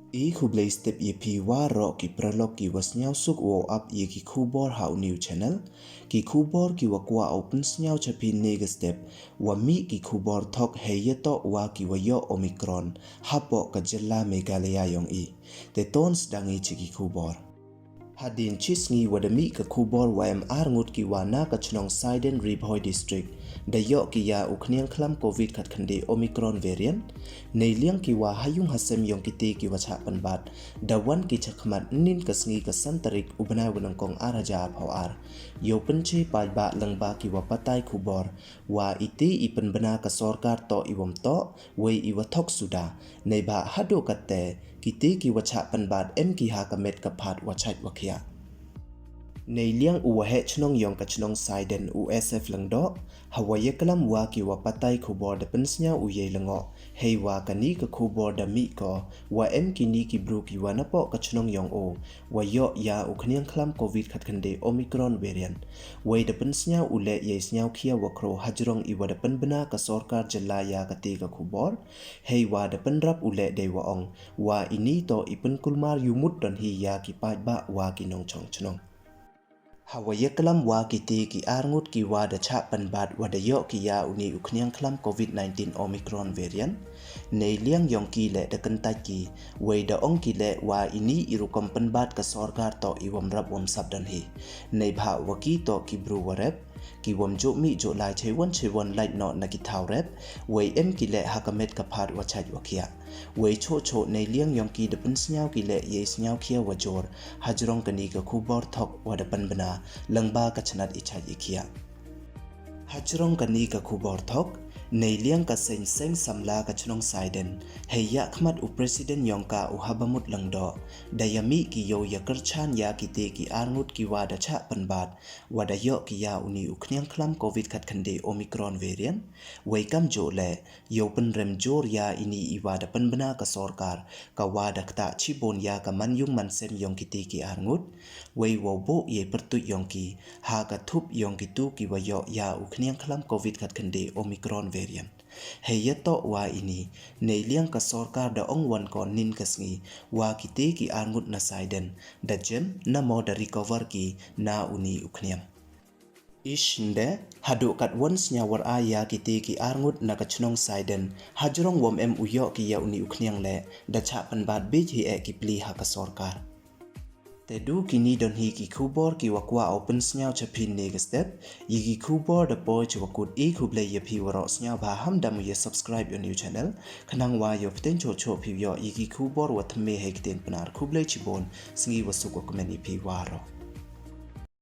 Kublai step EP waro ki pralog ki wasnyau suk wo up ye ki kubor hau new channel ki kubor ki wakwa open snyau chapi nega step wa mi ki kubor thok heyeto wa ki wayo omicron hapo ka jilla Meghalaya yong te tons dangi chiki kubor hadin chisngi wadami ka kubor YMR ngut ki wana ka chnong Saiden Ribhoi district da yo ki ya ukniang klam covid khat khande omicron variant nei liang ki wa hayung hasem yong ki te ki wacha panbat da wan ki chakhmat nin kasngi ka santarik ubna wanang kong araja phawar yo penche pai ba langba ki wa patai kubor wa ite ipen bana ka sarkar to iwom to wei iwathok suda nei ba hado katte kite ki wacha panbat em ki ha ka met ka phat wachait wakhya nei liang u he chnong yong ka chnong Saiden USF langdo hawaye kalam wa ki wa patai khubor da pensnya u ye lango hei wa kani ka khubor da mi ko wa em ki ni ki bru ki wa na po ka chnong yong o wa yo ya u khniang khlam covid khat khande omicron variant wei da pensnya u le ye snyau khia wa kro hajrong i wa da pen bana ka sarkar jilla ya ka te ka khubor hei wa da pen rap u le de wa ong wa ini to ipun kulmar yumut don hi ya ki pa ba wa ki nong chong chnong hawaye kalam wa ki te ki arngut ki wa da cha panbat wa da yo ki ya uni ukniang klam covid-19 omicron variant nei liang yong ki le da kan ta ki wei da ong ki le wa ini irukom panbat ka sarkar to iwam rap wam sabdan hi nei bha wa ki to ki bru wa rep ki wam jo mi jo lai chewon light no na ki thau rep wei em ki le hakamet ka phat wa chaj wa khia wei cho nei liang yong ki da pan snyau ki le ye snyau khia wa jor hajrong kani ka khubor thok wa da pan bana langba ka chanat ichaj ikhia hajrong kani ka khubor thok nei liang ka seng samla ka chnong Saiden heya khmat u president yongka u habamut langdo dayami ki yo yakar chan ya ki te ki arngut ki wa da cha panbat wa da yo ki ya uni ukniang khlam covid khat khande omicron variant wei kam jo le yo pen rem jor ya ini iwa da pan bana ka sarkar ka wa da kta chibon ya ka manyung mansem yong ki te ki arngut wei wo bo ye pertu yong ki ha ka thup yong ki tu ki wa yo ya ukniang khlam covid khat khande omicron variant heyato wa ini nei liang ka sarkar da ongwan ko nin kasngi wa kite ki arngut na Saiden da jem na mo da recover ki na uni ukniam ishinde hadu kat once nyawar aya kite ki arngut na ka chnong Saiden hajrong wom em uyo ki ya uni ukniang le da cha panbat bij hi e ki pli ha ka sarkar tedu kini don hi ki khubor ki wakwa open snyau chapin nega step yi ki khubor da boy chwakut kublai ye phi waro snyau ba ham dam ye subscribe your new channel khanang wa yo pten cho phi yo yi ki khubor wa thme he kiten panar khublai chibon singi wasu ko comment phi waro